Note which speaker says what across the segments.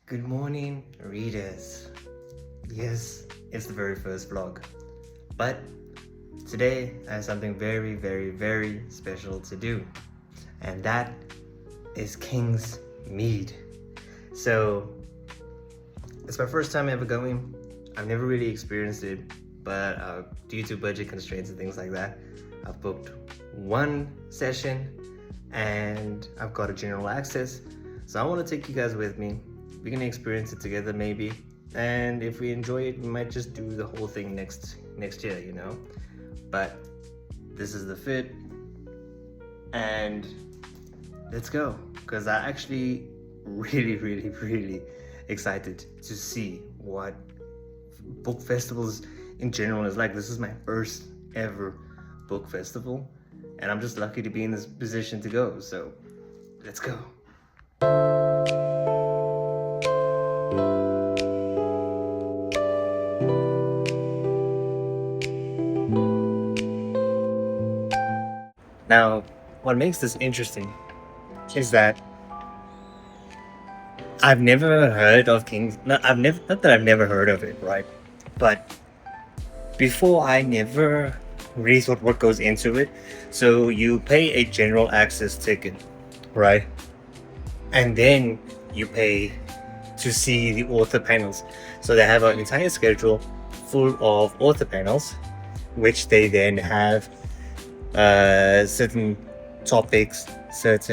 Speaker 1: Good morning, readers. Yes, it's the very first vlog, but today I have something very special to do, and that is Kingsmead. So it's my first time ever going. I've never really experienced it, but due to budget constraints and things like that, I've booked one session and I've got a general access. So I want to take you guys with me. We're gonna experience it together maybe, and if we enjoy it, we might just do the whole thing next year, you know. But this is the fit, and let's go, because I actually really excited to see what book festivals in general is like. This is my first ever book festival, and I'm just lucky to be in this position to go. So let's go. Now, what makes this interesting is that I've never heard of not that I've never heard of it, right? But before, I never really thought what goes into it. So you pay a general access ticket, right? And then you pay to see the author panels. So they have an entire schedule full of author panels, which they then have certain topics, just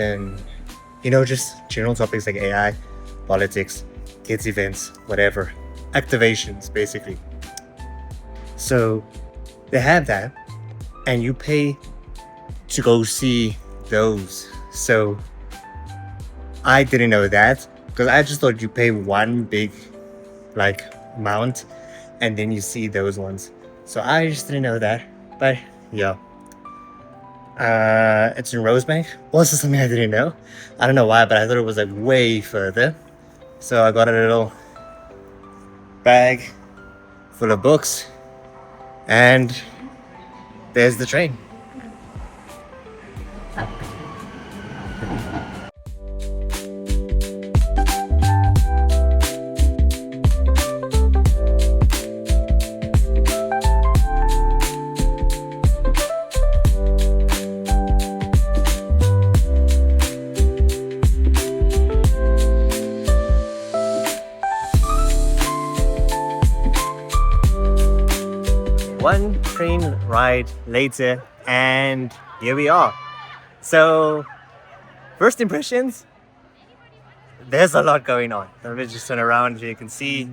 Speaker 1: general topics like AI, politics, kids events, whatever, activations basically. So they have that, and you pay to go see those. So I didn't know that, because I just thought you pay one big amount and then you see those ones. So I just didn't know that. But yeah, it's in Rosebank. Also something I didn't know. I don't know why, but I thought it was way further. So I got a little bag full of books, and there's the train. One train ride later, and here we are. So, first impressions, there's a lot going on. Let me just turn around so you can see.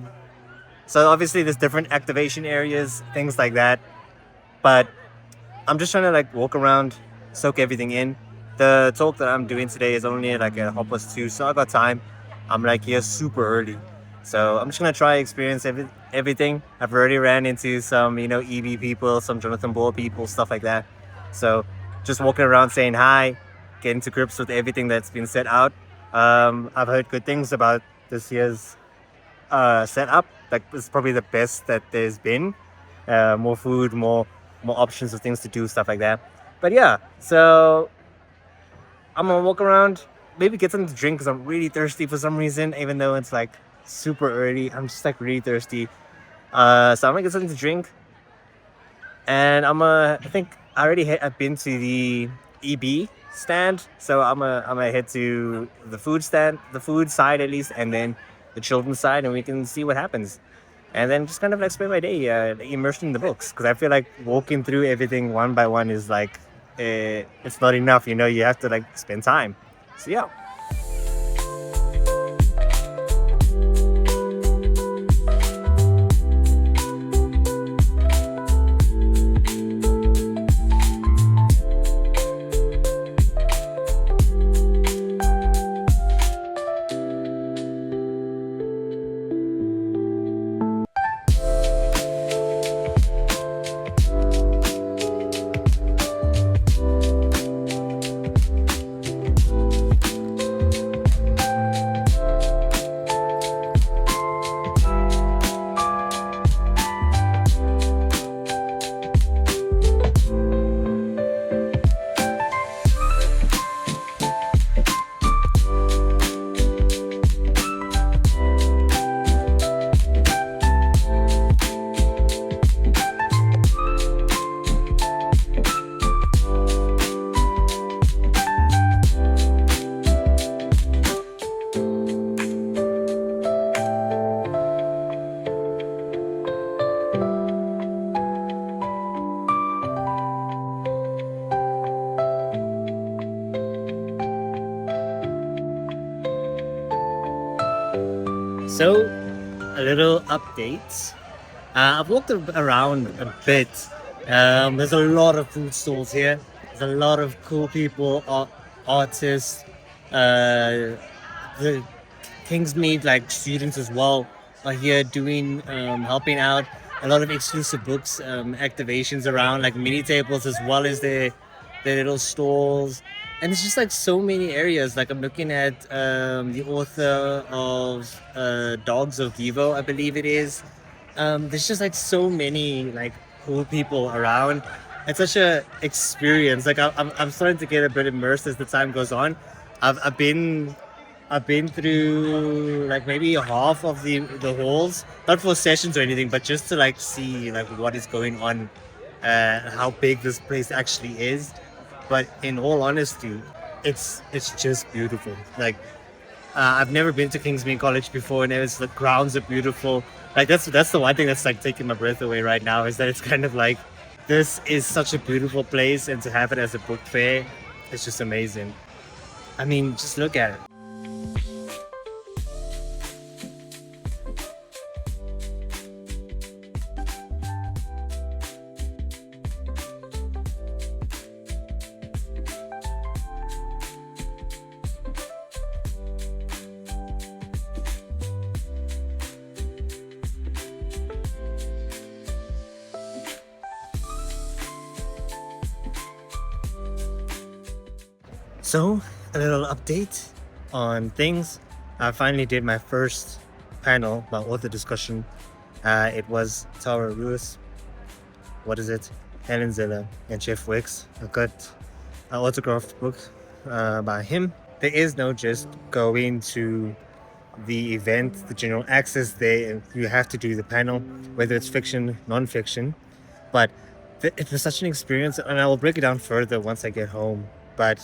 Speaker 1: So obviously there's different activation areas, things like that. But I'm just trying to walk around, soak everything in. The talk that I'm doing today is only at a 2:30, so I got time. I'm here super early. So I'm just gonna try experience everything. I've already ran into some, EB people, some Jonathan Ball people, stuff like that. So just walking around saying hi, getting to grips with everything that's been set out. I've heard good things about this year's setup. It's probably the best that there's been. More food, more options of things to do, stuff like that. But yeah, so I'm gonna walk around, maybe get something to drink, because I'm really thirsty for some reason, even though it's super early. I'm just really thirsty. So I'm gonna get something to drink, and I think I've been to the EB stand, so I'm gonna head to the food stand, the food side at least, and then the children's side, and we can see what happens. And then just kind of spend my day immersed in the books, because I feel like walking through everything one by one is it's not enough, you have to spend time. So yeah. So, a little update. I've walked around a bit. There's a lot of food stalls here. There's a lot of cool people, artists, uh, the Kingsmead like students as well are here doing helping out. A lot of exclusive books, activations around like mini tables as well as their little stalls. And it's just like so many areas. Like I'm looking at the author of Dogs of Vivo, I believe it is. There's just like so many like cool people around. It's such a experience. Like I'm starting to get a bit immersed as the time goes on. I've been through like maybe half of the halls, not for sessions or anything, but just to like see like what is going on, how big this place actually is. But in all honesty, it's just beautiful. Like I've never been to Kingsmead College before, and the grounds are beautiful. Like that's the one thing that's like taking my breath away right now is that it's kind of like this is such a beautiful place, and to have it as a book fair, it's just amazing. I mean, just look at it. So, a little update on things. I finally did my first panel, my author discussion. It was Tara Lewis, what is it? Helen Ziller and Jeff Wicks. I got an autographed book by him. There is no just going to the event, the general access there, and you have to do the panel, whether it's fiction, non-fiction. But it was such an experience, and I will break it down further once I get home. But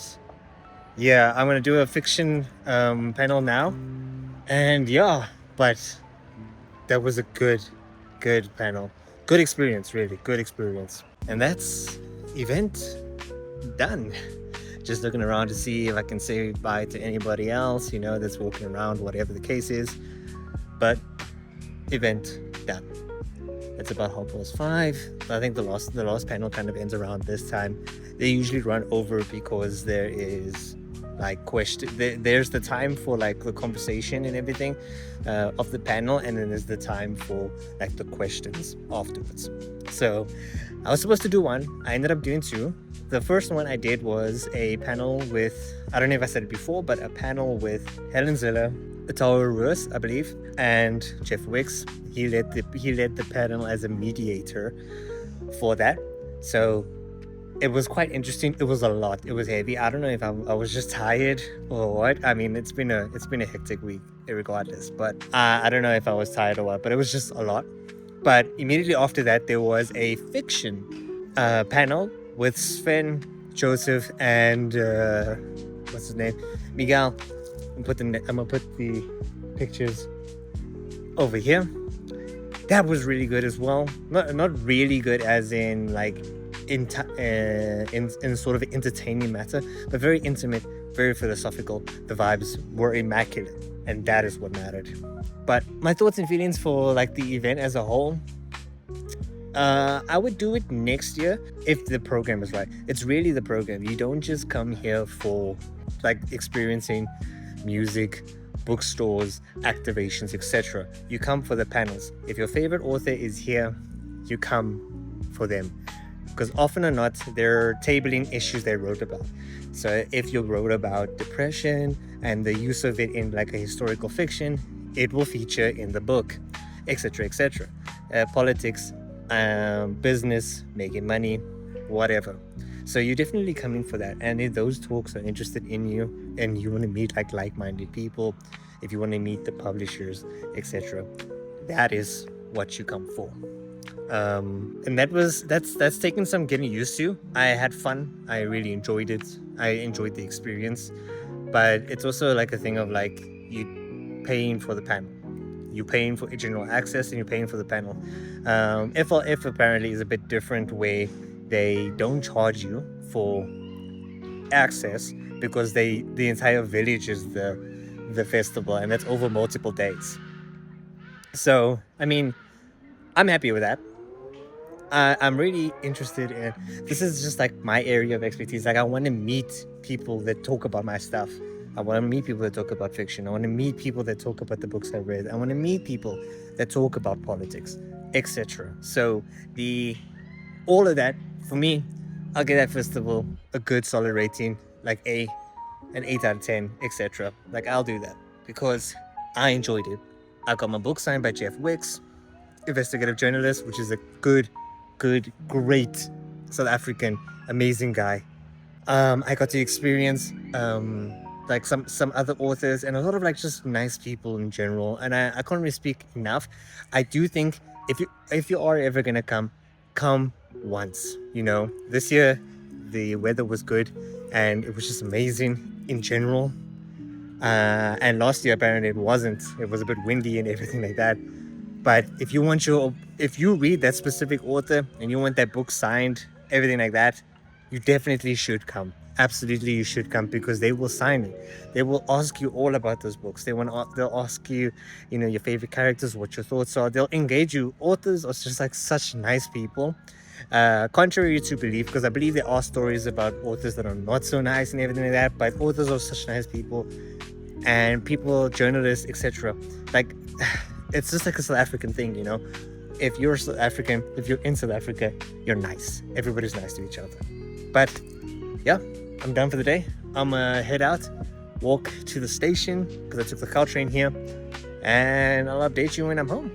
Speaker 1: yeah, I'm gonna do a fiction panel now, and yeah, but that was a good panel, good experience, really good experience. And that's event done. Just looking around to see if I can say bye to anybody else, that's walking around, whatever the case is. But event done. It's about 5:30. I think the last panel kind of ends around this time. They usually run over because there is like there's the time for like the conversation and everything of the panel, and then there's the time for like the questions afterwards. So I was supposed to do one. I ended up doing two. The first one I did was a panel with, I don't know if I said it before, but a panel with Helen Ziller, Tara Lewis, I believe, and Jeff Wicks. He led the panel as a mediator for that. So it was quite interesting. It was a lot. It was heavy. I don't know if I was just tired or what. I mean, it's been a hectic week regardless. But I don't know if I was tired or what. But it was just a lot. But immediately after that, there was a fiction panel with Sven, Joseph, and what's his name, Miguel. I'm gonna put the pictures over here. That was really good as well. Not really good as in like in sort of an entertaining matter, but very intimate, very philosophical. The vibes were immaculate, and that is what mattered. But my thoughts and feelings for like the event as a whole, I would do it next year if the program is right. It's really the program. You don't just come here for like experiencing music, bookstores, activations, etc. You come for the panels. If your favorite author is here, you come for them, because often or not they're tabling issues they wrote about. So if you wrote about depression and the use of it in like a historical fiction, it will feature in the book, etc., etc. Politics, business, making money, whatever. So you're definitely coming for that. And if those talks are interested in you and you want to meet like-minded people, if you want to meet the publishers, etc., that is what you come for. And that's taken some getting used to. I had fun. I really enjoyed it. I enjoyed the experience. But it's also like a thing of like you paying for the panel. You're paying for general access and you're paying for the panel. If apparently is a bit different, where they don't charge you for access because the entire village is the festival, and that's over multiple days. So, I mean, I'm happy with that. I'm really interested in, this is just like my area of expertise. Like, I want to meet people that talk about my stuff. I want to meet people that talk about fiction. I want to meet people that talk about the books I've read. I want to meet people that talk about politics, etc. So all of that, for me, I'll give that festival a good solid rating, like an 8 out of 10, etc. Like, I'll do that because I enjoyed it. I got my book signed by Jeff Wicks, investigative journalist, which is a great South African, amazing guy. I got to experience like some other authors and a lot of like just nice people in general. And I can't really speak enough. I do think if you are ever gonna come once. You know, this year the weather was good and it was just amazing in general. And last year apparently it wasn't. It was a bit windy and everything like that. But if you read that specific author and you want that book signed, everything like that, you definitely should come. Absolutely, you should come because they will sign it. They will ask you all about those books. They'll ask you, you know, your favorite characters, what your thoughts are. They'll engage you. Authors are just like such nice people. Contrary to belief, because I believe there are stories about authors that are not so nice and everything like that, but authors are such nice people, and people, journalists, etc. Like, it's just like a South African thing, you know. If you're South African, if you're in South Africa, you're nice. Everybody's nice to each other. But yeah, I'm done for the day. I'm gonna head out, walk to the station because I took the Caltrain here, and I'll update you when I'm home.